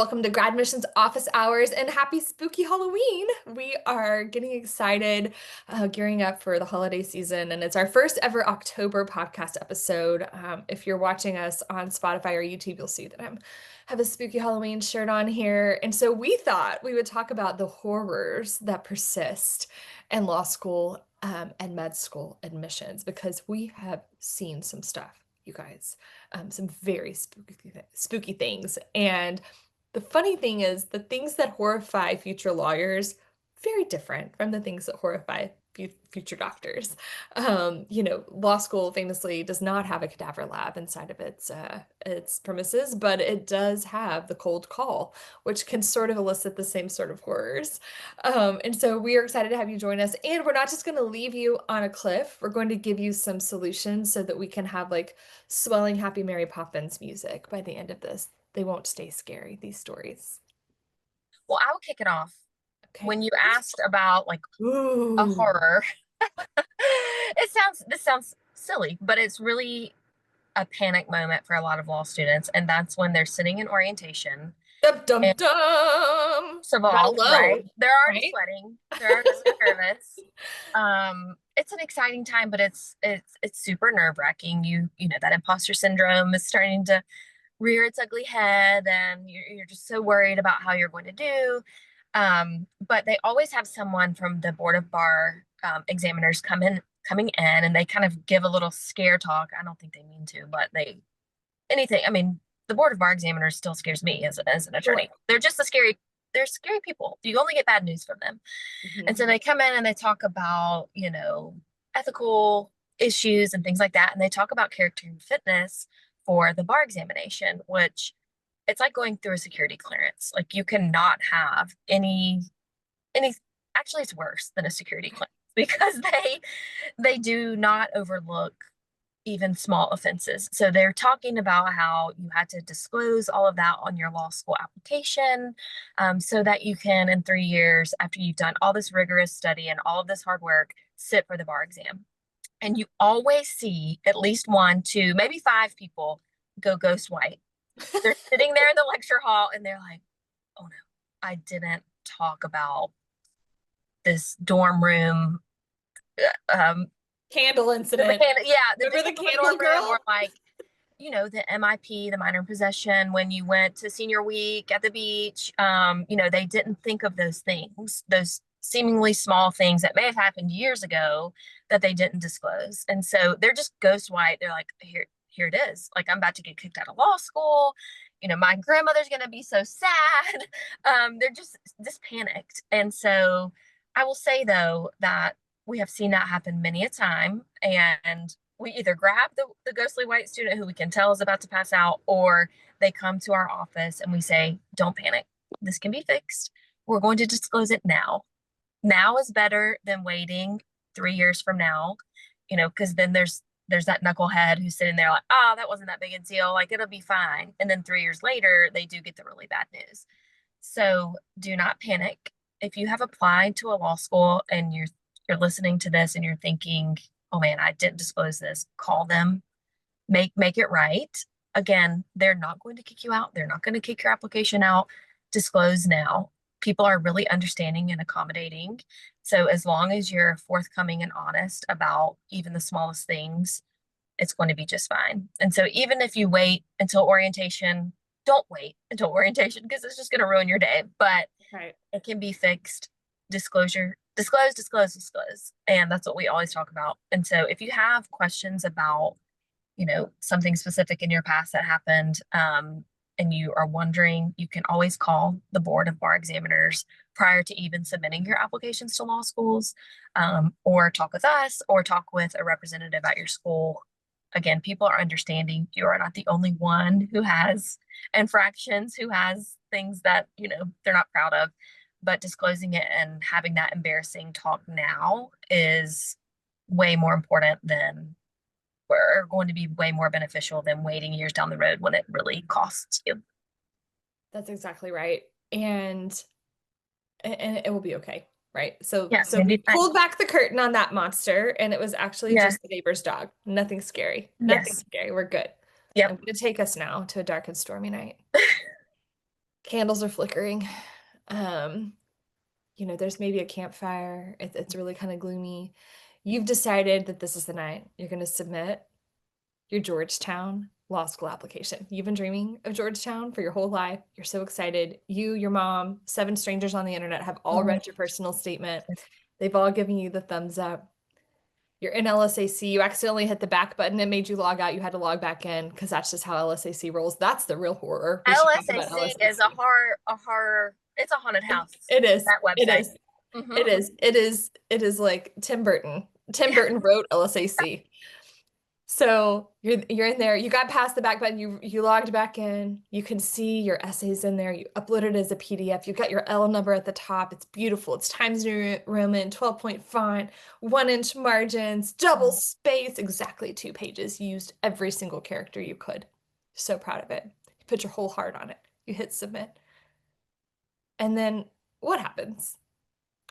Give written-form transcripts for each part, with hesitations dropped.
Welcome to GradMissions Office Hours and happy spooky Halloween. We are getting excited, gearing up for the holiday season, and it's our first ever October podcast episode. If you're watching us on Spotify or YouTube, you'll see that I have a spooky Halloween shirt on here. And so we thought we would talk about the horrors that persist in law school and med school admissions because we have seen some stuff, you guys, some very spooky things. And the funny thing is, the things that horrify future lawyers, very different from the things that horrify future doctors. Law school famously does not have a cadaver lab inside of its premises, but it does have the cold call, which can sort of elicit the same sort of horrors. And so we are excited to have you join us. And we're not just going to leave you on a cliff. We're going to give you some solutions so that we can have like swelling Happy Mary Poppins music by the end of this. They won't stay scary, these stories. Well, I will kick it off. Okay. When you asked about like a Ooh. horror, this sounds silly, but it's really a panic moment for a lot of law students, and that's when they're sitting in orientation. Dum dum And dum. first of That all, right, alone, they're already right? sweating, they're already nervous. It's an exciting time, but it's super nerve-wracking. You know that imposter syndrome is starting to rear its ugly head, and you're just so worried about how you're going to do. But they always have someone from the board of bar examiners coming in, and they kind of give a little scare talk. I don't think they mean to, but anything. I mean, the board of bar examiners still scares me as an Sure. attorney. They're scary people. You only get bad news from them. And Mhm. so they come in and they talk about, ethical issues and things like that. And they talk about character and fitness for the bar examination, which it's like going through a security clearance. Like you cannot have any actually it's worse than a security clearance because they do not overlook even small offenses. So they're talking about how you had to disclose all of that on your law school application, so that you can, in 3 years, after you've done all this rigorous study and all of this hard work, sit for the bar exam. And you always see at least one, two, maybe five people go ghost white. They're sitting there in the lecture hall and they're like, oh no, I didn't talk about this dorm room um, Candle the incident. mechanic, yeah, the Remember the digital candle dorm room, or girl? like, the MIP, the minor in possession, when you went to senior week at the beach. They didn't think of those things, those seemingly small things that may have happened years ago that they didn't disclose. And so they're just ghost white. They're like, here it is. Like, I'm about to get kicked out of law school. My grandmother's gonna be so sad. They're just panicked. And so I will say though that we have seen that happen many a time, and we either grab the ghostly white student who we can tell is about to pass out, or they come to our office and we say, don't panic. This can be fixed. We're going to disclose it now. Now is better than waiting 3 years from now, because then there's that knucklehead who's sitting there like, oh, that wasn't that big a deal. Like, it'll be fine. And then 3 years later, they do get the really bad news. So do not panic. If you have applied to a law school and you're listening to this and you're thinking, oh man, I didn't disclose this, call them, make it right. Again, they're not going to kick you out. They're not going to kick your application out. Disclose now. People are really understanding and accommodating. So as long as you're forthcoming and honest about even the smallest things, it's going to be just fine. And so even if you wait until orientation, don't wait until orientation because it's just going to ruin your day. But Right. it can be fixed. Disclosure, disclose. And that's what we always talk about. And so if you have questions about, something specific in your past that happened, and you are wondering, you can always call the board of bar examiners prior to even submitting your applications to law schools, or talk with us or talk with a representative at your school. Again, people are understanding. You are not the only one who has infractions, who has things that, they're not proud of, but disclosing it and having that embarrassing talk now is way more important than, or going to be way more beneficial than waiting years down the road when it really costs you. That's exactly right. And it will be okay, right? So Yeah, so you'll we be fine. pulled back the curtain on that monster and it was actually Yeah. just the neighbor's dog. Nothing scary. Nothing Yes. scary. We're good. Yep. I'm gonna take us now to a dark and stormy night. Candles are flickering. Um, there's maybe a campfire. It's really kind of gloomy. You've decided that this is the night you're going to submit your Georgetown law school application. You've been dreaming of Georgetown for your whole life. You're so excited. You, your mom, seven strangers on the internet have all Mhm. read your personal statement. They've all given you the thumbs up. You're in LSAC. You accidentally hit the back button. It made you log out. You had to log back in because that's just how LSAC rolls. That's the real horror. We should talk about LSAC is LSAC. a horror, it's a haunted house, It is. that It website. is. Hmm. It is. It is. It is like Tim Burton. Tim Burton wrote LSAC. So you're in there. You got past the back button. You logged back in. You can see your essays in there. You upload it as a PDF. You've got your L number at the top. It's beautiful. It's Times New Roman, 12-point font, 1-inch margins, double space, exactly 2 pages. You used every single character you could. So proud of it. You put your whole heart on it. You hit submit. And then what happens?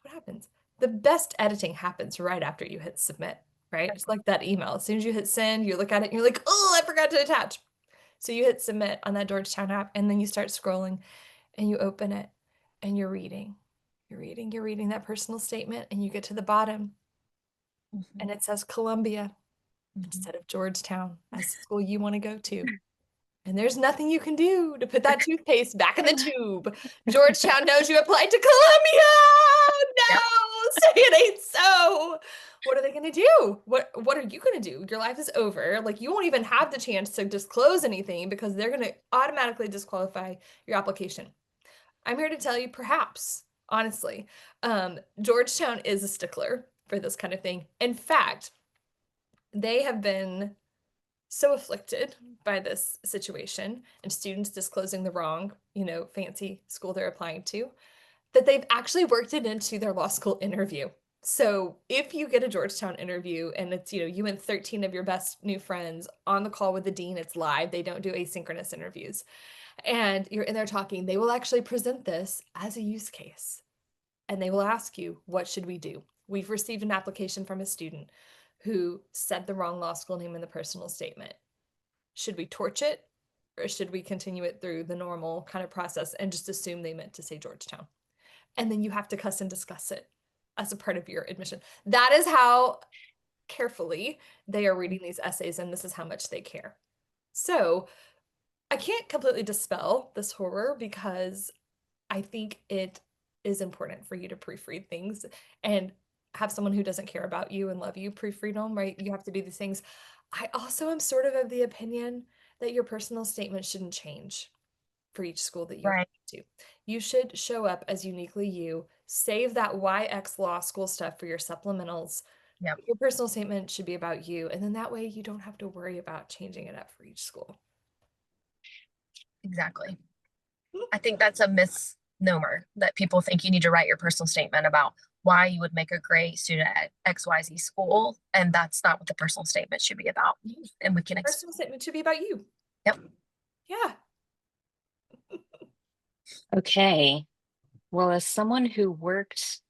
What happens? The best editing happens right after you hit submit, right? It's like that email. As soon as you hit send, you look at it and you're like, oh, I forgot to attach. So you hit submit on that Georgetown app, and then you start scrolling and you open it and you're reading. You're reading that personal statement, and you get to the bottom and it says Columbia instead of Georgetown as the school you want to go to. And there's nothing you can do to put that toothpaste back in the tube. Georgetown knows you applied to Columbia. Yep. No, say it ain't so. What are they going to do? What are you going to do? Your life is over. Like you won't even have the chance to disclose anything because they're going to automatically disqualify your application. I'm here to tell you, perhaps, honestly, Georgetown is a stickler for this kind of thing. In fact, they have been so afflicted by this situation and students disclosing the wrong, fancy school they're applying to, that they've actually worked it into their law school interview. So if you get a Georgetown interview and it's, you and 13 of your best new friends on the call with the dean, it's live. They don't do asynchronous interviews. And you're in there talking, they will actually present this as a use case. And they will ask you, what should we do? We've received an application from a student who said the wrong law school name in the personal statement. Should we torch it or should we continue it through the normal kind of process and just assume they meant to say Georgetown? And then you have to cuss and discuss it as a part of your admission. That is how carefully they are reading these essays, and this is how much they care. So I can't completely dispel this horror because I think it is important for you to proofread things and have someone who doesn't care about you and love you proofread them, right? You have to do these things. I also am sort of the opinion that your personal statement shouldn't change for each school that you apply Right. to. You should show up as uniquely you, save that YX law school stuff for your supplementals. Yep. Your personal statement should be about you, and then that way you don't have to worry about changing it up for each school. Exactly. I think that's a misnomer that people think you need to write your personal statement about why you would make a great student at XYZ school. And that's not what the personal statement should be about. And we can, Personal statement should be about you. yep. Yeah. Okay. Well, as someone who worked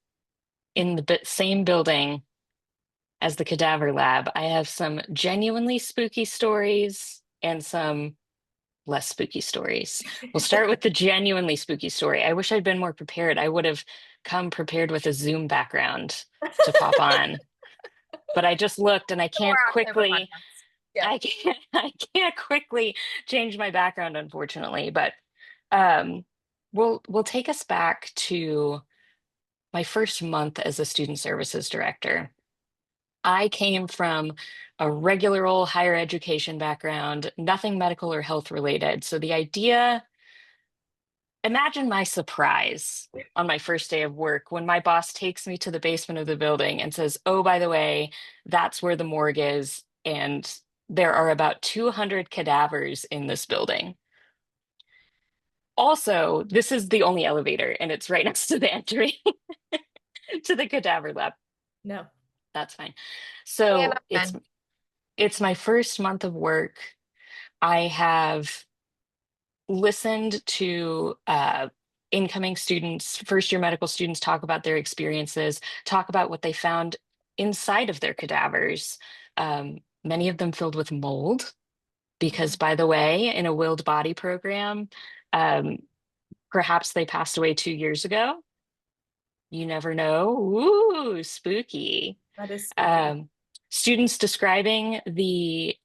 in the same building as the cadaver lab, I have some genuinely spooky stories and some less spooky stories. We'll start with the genuinely spooky story. I wish I'd been more prepared. I would have come prepared with a Zoom background to pop on. But I just looked and I More can't October quickly podcast. Yeah. I can't quickly change my background, unfortunately. But um we'll take us back to my first month as a student services director. I came from a regular old higher education background, nothing medical or health related. So the idea, imagine my surprise on my first day of work when my boss takes me to the basement of the building and says, "Oh, by the way, that's where the morgue is. And there are about 200 cadavers in this building. Also, this is the only elevator and it's right next to the entry to the cadaver lab." No. That's fine. And So I'm done. it's my first month of work. I have listened to incoming students, first year medical students talk about their experiences, talk about what they found inside of their cadavers. Many of them filled with mold, because, by the way, in a willed body program, um, Perhaps they passed away 2 years ago. You never know. Ooh, spooky. That is spooky. Um, Students describing the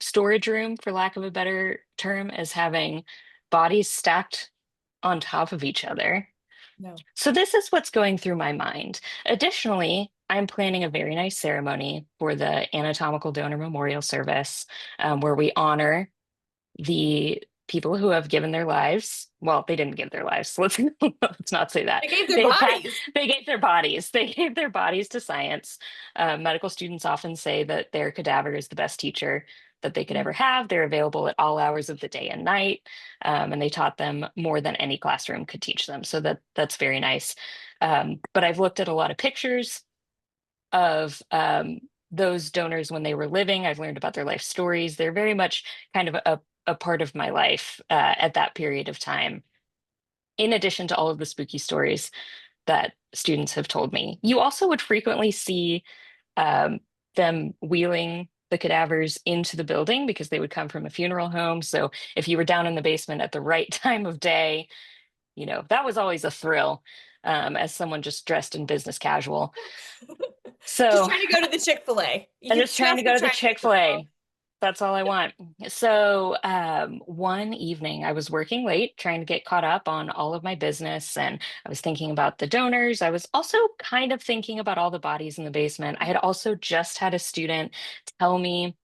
storage room, for lack of a better term, as having bodies stacked on top of each other. No. So this is what's going through my mind. Additionally, I'm planning a very nice ceremony for the Anatomical Donor Memorial Service, where we honor the people who have given their lives. Well, they didn't give their lives. Let's not say that. They gave their They have bodies. they gave their bodies. They gave their bodies to science. Medical students often say that their cadaver is the best teacher that they could ever have. They're available at all hours of the day and night, and they taught them more than any classroom could teach them. So that's very nice. But I've looked at a lot of pictures of those donors when they were living. I've learned about their life stories. They're very much kind of a part of my life at that period of time, in addition to all of the spooky stories that students have told me. You also would frequently see um, them wheeling the cadavers into the building because they would come from a funeral home. So if you were down in the basement at the right time of day, that was always a thrill, as someone just dressed in business casual. Just So trying to go to the Chick-fil-A. I'm You just trying to just go be to the trying to get the girl. Chick-fil-A. That's all I want. So one evening I was working late trying to get caught up on all of my business, and I was thinking about the donors. I was also kind of thinking about all the bodies in the basement. I had also just had a student tell me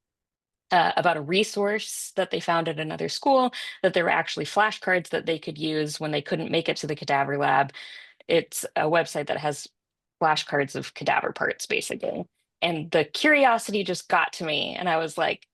about a resource that they found at another school, that there were actually flashcards that they could use when they couldn't make it to the cadaver lab. It's a website that has flashcards of cadaver parts, basically. And the curiosity just got to me, and I was like,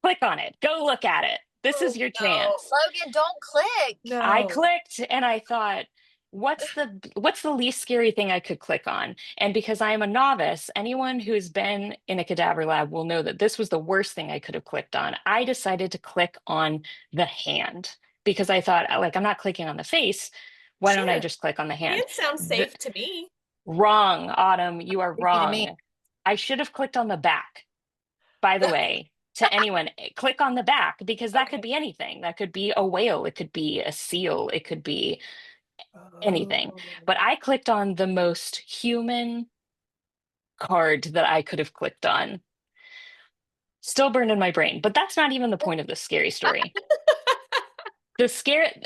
click on it, go look at it. This is Oh your no, chance. Logan, don't click. I No. clicked and I thought, what's the least scary thing I could click on? And because I am a novice, anyone who's been in a cadaver lab will know that this was the worst thing I could have clicked on. I decided to click on the hand because I thought, like, I'm not clicking on the face. Why don't I Sure. just click on the hand? Hands sound The, safe to me. Wrong, Autumn. You are Creepy to me. wrong. I should have clicked on the back, by the way. To anyone, click on the back because that could Okay. be anything. That could be a whale, it could be a seal, it could be anything. Oh. But I clicked on the most human card that I could have clicked on. Still burned in my brain, but that's not even the point of this scary story.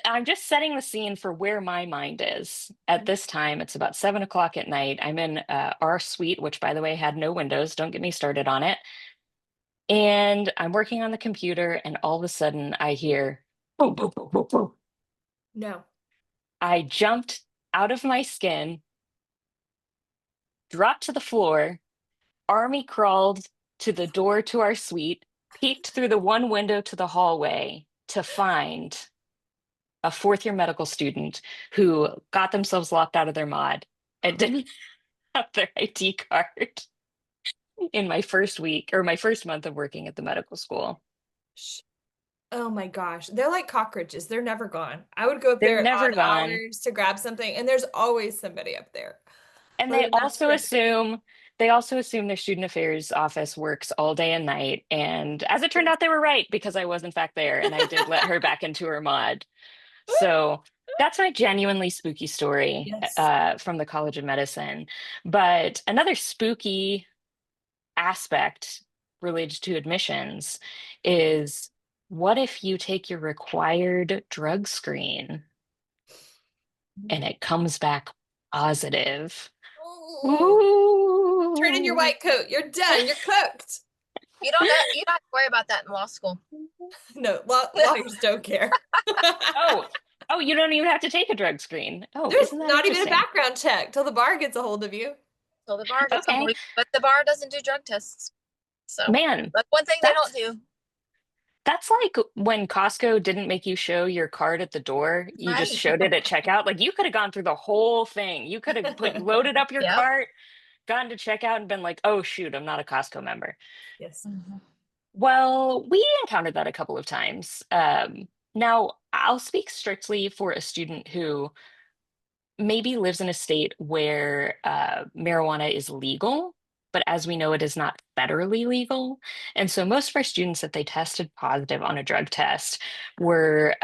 I'm just setting the scene for where my mind is at this time. It's about 7 o'clock at night. I'm in our suite, which, by the way, had no windows. Don't get me started on it. And I'm working on the computer, and all of a sudden I hear boom, boom, boom, boom, boom. No. I jumped out of my skin, dropped to the floor, army crawled to the door to our suite, peeked through the one window to the hallway to find a fourth year medical student who got themselves locked out of their mod and didn't have their ID card in my first week or my first month of working at the medical school. Oh my gosh. They're like cockroaches. They're never gone. I would go up They're there at never odd gone. hours to grab something, and there's always somebody up there. And Logan, that's great. they also assume their student affairs office works all day and night. And as it turned out, they were right because I was in fact there and I did let her back into her mod. So that's my genuinely spooky story Yes. from the College of Medicine. But another spooky aspect related to admissions is, what if you take your required drug screen and it comes back positive? Oh, turn in your Ooh. white coat. You're done. You're cooked. You don't know. You don't have to worry about that in law school. No, lawyers don't care. Oh, oh, you don't even have to take a drug screen. Oh, There's isn't that not even a interesting? background check till the bar gets a hold of you. So the bar gets a Okay, hold, but the bar doesn't do drug tests. So man, that's one thing they don't that's do. that's like when Costco didn't make you show your card at the door. You just Right. showed it at checkout. Like you could have gone through the whole thing. You could have loaded up your Yep. cart, gone to checkout, and been like, "Oh shoot, I'm not a Costco member." Yes. Mhm. Well, we encountered that a couple of times. Now, I'll speak strictly for a student who maybe lives in a state where marijuana is legal, but as we know, it is not federally legal. And so most of our students, if they tested positive on a drug test, were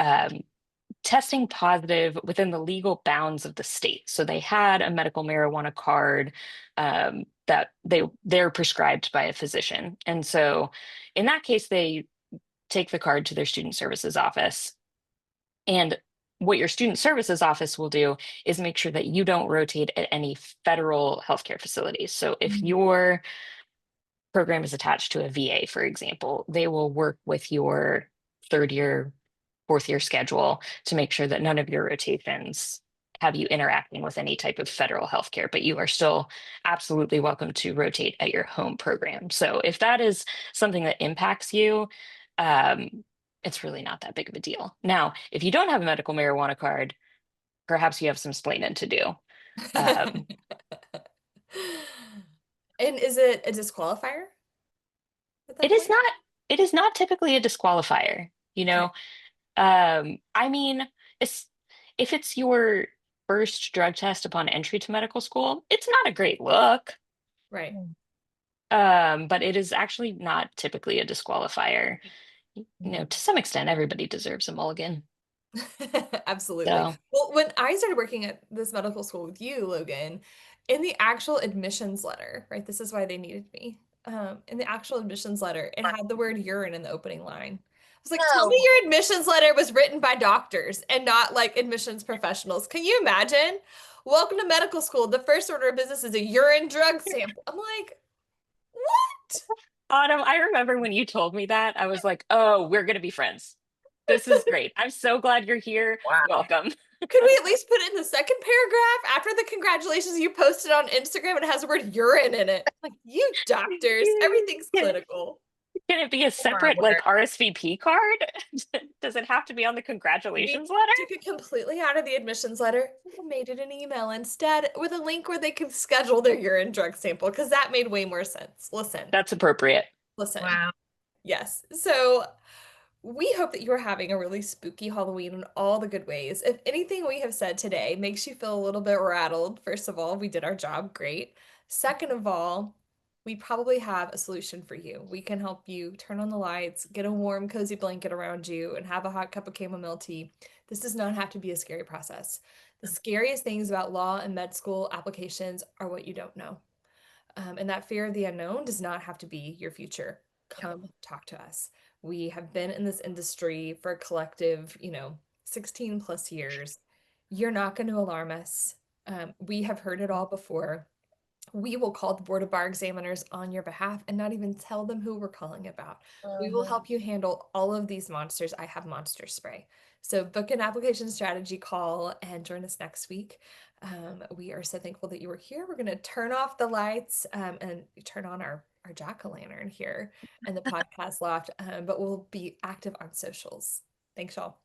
testing positive within the legal bounds of the state. So they had a medical marijuana card that they're prescribed by a physician. And so in that case, they take the card to their student services office. And what your student services office will do is make sure that you don't rotate at any federal healthcare facilities. So if Mhm. your program is attached to a VA, for example, they will work with your third year, fourth year schedule to make sure that none of your rotations have you interacting with any type of federal healthcare, but you are still absolutely welcome to rotate at your home program. So if that is something that impacts you, um, it's really not that big of a deal. Now, if you don't have a medical marijuana card, perhaps you have some splaining to do. Um, And is it a disqualifier at it that is point? not, it is not typically a disqualifier, you Okay. know. I mean, it's, if it's your first drug test upon entry to medical school, it's not a great look. Right. But it is actually not typically a disqualifier. You know, to some extent, everybody deserves a mulligan. Absolutely. So, Well, when I started working at this medical school with you, Logan, in the actual admissions letter, right? This is why they needed me. In the actual admissions letter, it had the word urine in the opening line. I was like, tell me No. your admissions letter was written by doctors and not like admissions professionals. Can you imagine? Welcome to medical school. The first order of business is a urine drug sample. I'm like, what? Autumn, I remember when you told me that, I was like, oh, we're going to be friends. This is great. I'm so glad you're here. Wow. Welcome. Could we at least put it in the second paragraph after the congratulations you posted on Instagram? It has the word urine in it. Like, you doctors, everything's Can, clinical. can it be a Oh my separate, like, word. RSVP card? Does it have to be on the We congratulations letter? took it completely out of the admissions letter and made it an email instead with a link where they can schedule their urine drug sample because that made way more sense. Listen, That's appropriate. listen. Wow. Yes. So we hope that you are having a really spooky Halloween in all the good ways. If anything we have said today makes you feel a little bit rattled, first of all, we did our job great. Second of all, we probably have a solution for you. We can help you turn on the lights, get a warm, cozy blanket around you, and have a hot cup of chamomile tea. This does not have to be a scary process. The scariest things about law and med school applications are what you don't know. And that fear of the unknown does not have to be your future. Come talk to us. We have been in this industry for a collective, 16 plus years. You're not going to alarm us. We have heard it all before. We will call the Board of Bar Examiners on your behalf and not even tell them who we're calling about. We will Mhm. help you handle all of these monsters. I have monster spray. So book an application strategy call and join us next week. We are so thankful that you were here. We're going to turn off the lights and turn on our jack-o'-lantern here and the podcast loft, but we'll be active on socials. Thanks, y'all.